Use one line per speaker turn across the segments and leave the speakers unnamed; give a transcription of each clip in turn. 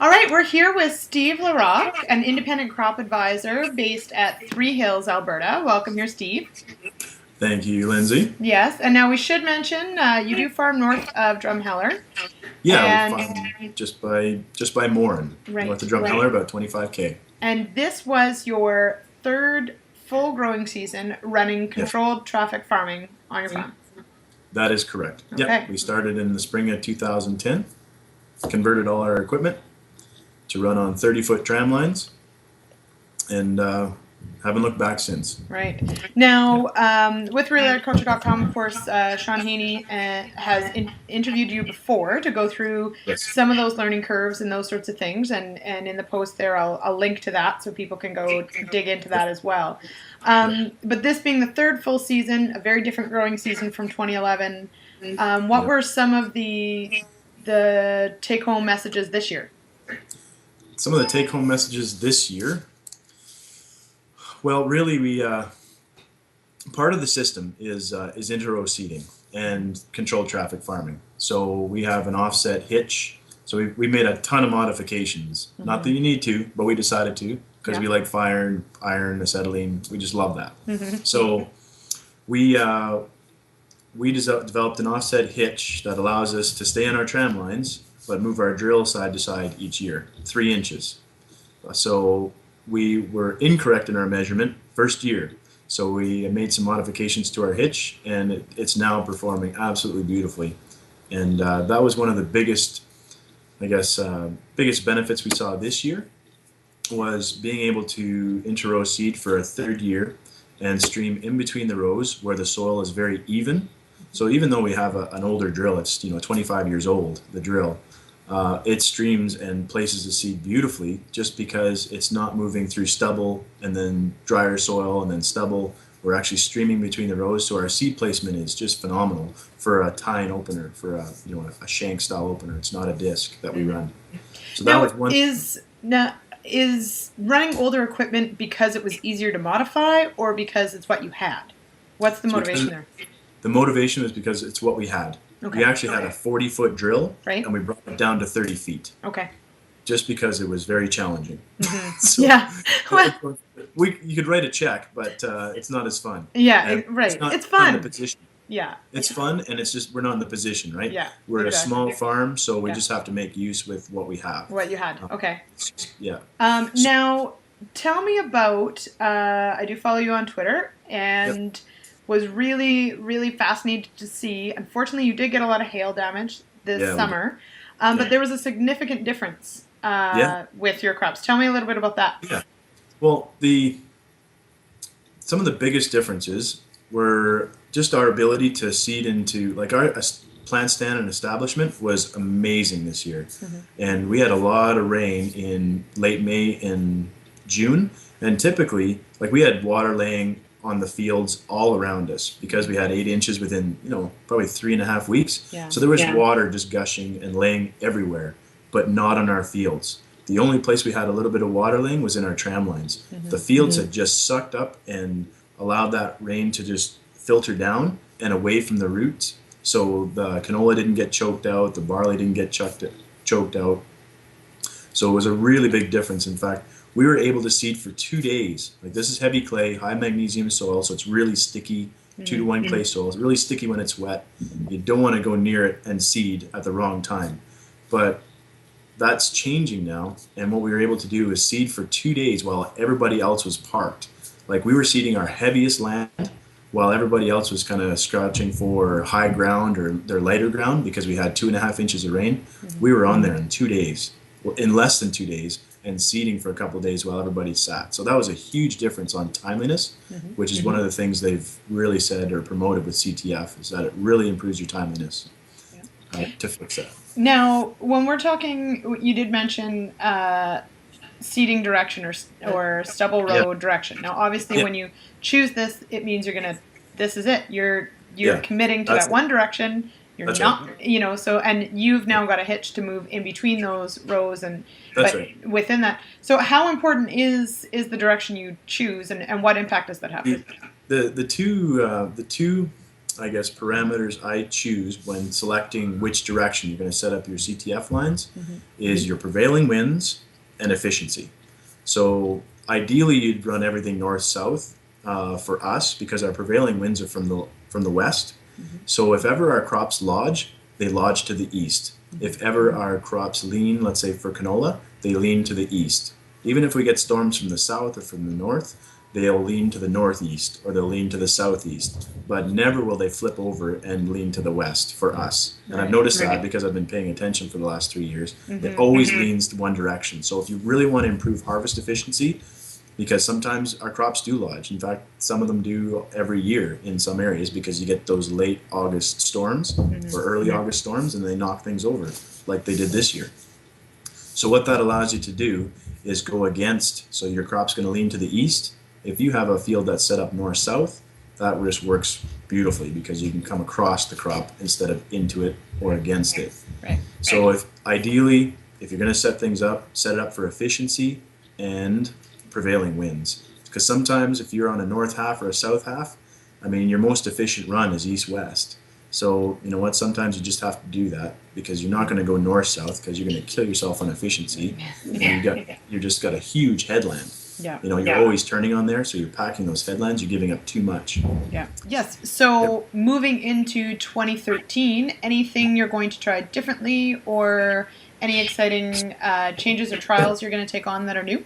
All right, we're here with Steve Laroque, an independent crop advisor based at Three Hills, Alberta. Welcome here, Steve.
Thank you, Lyndsey.
Yes, and now we should mention you do farm north of Drumheller.
Yeah, we
And
farm just by Morin, north
right,
of Drumheller, about 25K.
and this was your third full growing season running
Yeah,
controlled traffic farming on your farm.
that is correct.
Okay.
Yep, we started in the spring of 2010, converted all our equipment to run on 30-foot tram lines, and haven't looked back since.
Right.
Yeah.
Now, with realagriculture.com, of course, Sean Haney has interviewed you before to go through
Yes.
some of those learning curves and those sorts of things. And in the post there, I'll link to that so people can go dig into that as well.
Yep.
But this being the third full season, a very different growing season from 2011, what
Yep.
were some of the take-home messages this year?
Some of the take-home messages this year. Well, really, we part of the system is inter-row seeding and controlled traffic farming. So we have an offset hitch. So we made a ton of modifications. Not that you need to, but we decided to because
Yeah.
we like fire, iron, acetylene. We just love that. So we developed an offset hitch that allows us to stay on our tram lines but move our drill side to side each year, 3 inches. So we were incorrect in our measurement first year. So we made some modifications to our hitch, and it's now performing absolutely beautifully. And that was one of the biggest, I guess, biggest benefits we saw this year was being able to inter-row seed for a third year and stream in between the rows where the soil is very even. So even though we have an older drill, it's 25 years old, the drill, it streams and places the seed beautifully just because it's not moving through stubble and then drier soil and then stubble. We're actually streaming between the rows, so our seed placement is just phenomenal for a tie-in opener, for a shank style opener. It's not a disc that we run. So that was one.
Is running older equipment because it was easier to modify or because it's what you had? What's the motivation there?
The motivation was because it's what we had.
Okay.
We actually had a 40-foot drill,
Right.
and we brought it down to 30 feet.
Okay.
Just because it was very challenging. So
Yeah. Well,
you could write a check, but it's not as fun.
yeah,
And
right.
not
It's
not in
fun.
the position.
Yeah.
It's fun, and it's just we're not in the position, right?
Yeah.
We're
Exactly.
a small farm, so we
Yeah.
just have to make use with what we have.
What you had. Okay.
Yeah.
Now, tell me about. I do follow you on Twitter, and was really, really fascinated to see. Unfortunately, you did get a lot of hail damage this
Yeah,
summer,
yeah.
but there was a significant difference
Yeah.
with your crops. Tell me a little bit about that.
Yeah. Well, some of the biggest differences were just our ability to seed into, like, our plant stand and establishment was amazing this year. And we had a lot of rain in late May and June, and typically, like, we had water laying on the fields all around us because we had 8 inches within probably 3.5 weeks.
Yeah.
So there was
Yeah.
water just gushing and laying everywhere, but not on our fields. The only place we had a little bit of water laying was in our tram lines. The fields had just sucked up and allowed that rain to just filter down and away from the roots. So the canola didn't get choked out, the barley didn't get choked out. So it was a really big difference. In fact, we were able to seed for 2 days. Like, this is heavy clay, high magnesium soil, so it's really sticky, 2-to-1 clay soil. It's really sticky when it's wet. You don't want to go near it and seed at the wrong time. But that's changing now, and what we were able to do is seed for 2 days while everybody else was parked. Like, we were seeding our heaviest land while everybody else was kind of scratching for high ground or their lighter ground because we had 2.5 inches of rain. We were on there in 2 days, in less than 2 days, and seeding for a couple of days while everybody sat. So that was a huge difference on timeliness, which is one of the things they've really said or promoted with CTF, is that it really improves your timeliness to fix that.
Now, when we're talking, you did mention seeding direction or stubble row direction. Now, obviously, when you choose this, it means this is it. You're committing to that one direction. You're not, so, and you've now got a hitch to move in between those rows but within that. So how important is the direction you choose, and what impact does that have?
The two I guess, parameters I choose when selecting which direction you're going to set up your CTF lines is your prevailing winds and efficiency. So ideally, you'd run everything north-south for us because our prevailing winds are from the west. So if ever our crops lodge, they lodge to the east. If ever our crops lean, let's say for canola, they lean to the east. Even if we get storms from the south or from the north, they'll lean to the northeast or they'll lean to the southeast. But never will they flip over and lean to the west for us. And I've noticed that because I've been paying attention for the last 3 years. It always leans to one direction. So if you really want to improve harvest efficiency, because sometimes our crops do lodge. In fact, some of them do every year in some areas because you get those late August storms or early August storms and they knock things over like they did this year. So what that allows you to do is go against, so your crop's going to lean to the east. If you have a field that's set up north-south, that just works beautifully because you can come across the crop instead of into it or against it. So if ideally, if you're going to set things up, set it up for efficiency and prevailing winds. Because sometimes if you're on a north half or a south half, I mean, your most efficient run is east-west. So, you know what, sometimes you just have to do that because you're not going to go north-south because you're going to kill yourself on efficiency. And you just got a huge headland. You know, you're always turning on there, so you're packing those headlands, you're giving up too much.
Yes. So moving into 2013, anything you're going to try differently or any exciting changes or trials you're going to take on that are new?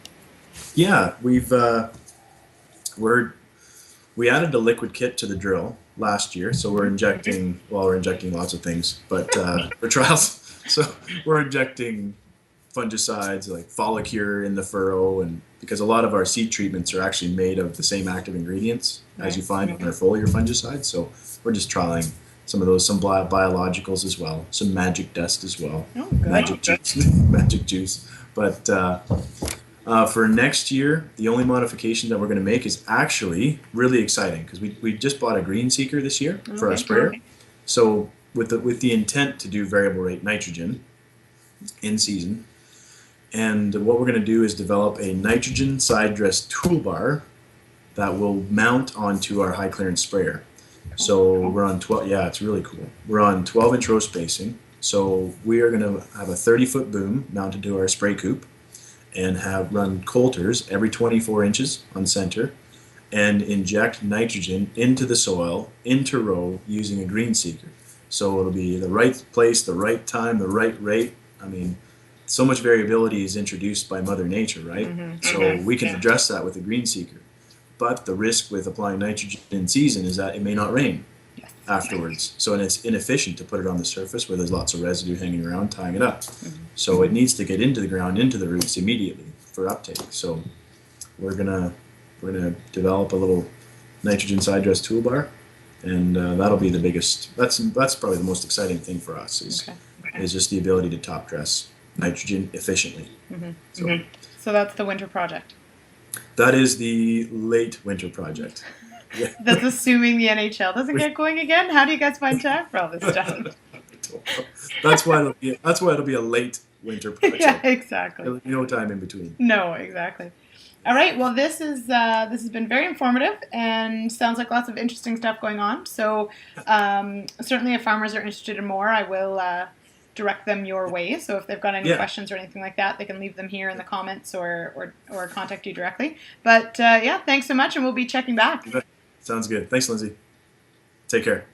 Yeah, we added a liquid kit to the drill last year, so we're injecting lots of things, but for trials, so we're injecting fungicides like Folicure in the furrow, and because a lot of our seed treatments are actually made of the same active ingredients as you find in our foliar fungicides, so we're just trialing some of those, some biologicals as well, some magic dust as well, magic juice, but for next year, the only modification that we're going to make is actually really exciting because we just bought a green seeker this year for our sprayer. So with the intent to do variable rate nitrogen in season, and what we're going to do is develop a nitrogen side dress toolbar that will mount onto our high clearance sprayer. So we're on 12. Yeah, it's really cool. We're on 12-inch row spacing. So we are going to have a 30-foot boom mounted to our spray coop, and run coulters every 24 inches on center and inject nitrogen into the soil, into row, using a green seeker. So it'll be the right place, the right time, the right rate. I mean, so much variability is introduced by Mother Nature, right? So we can address that with a green seeker. But the risk with applying nitrogen in season is that it may not rain afterwards. So it's inefficient to put it on the surface where there's lots of residue hanging around, tying it up. So it needs to get into the ground, into the roots immediately for uptake. So we're gonna develop a little nitrogen side dress toolbar, and that'll be the biggest. That's probably the most exciting thing for us is just the ability to top dress nitrogen efficiently.
So that's the winter project.
That is the late winter project.
That's assuming the NHL doesn't get going again. How do you guys find time for all this stuff?
That's why it'll be a late winter project.
Yeah, exactly.
There'll be no time in between.
No, exactly. All right. Well, this has been very informative and sounds like lots of interesting stuff going on. So certainly, if farmers are interested in more, I will direct them your way. So if they've got any questions or anything like that, they can leave them here in the comments or contact you directly. But thanks so much, and we'll be checking back.
Sounds good. Thanks, Lyndsey. Take care.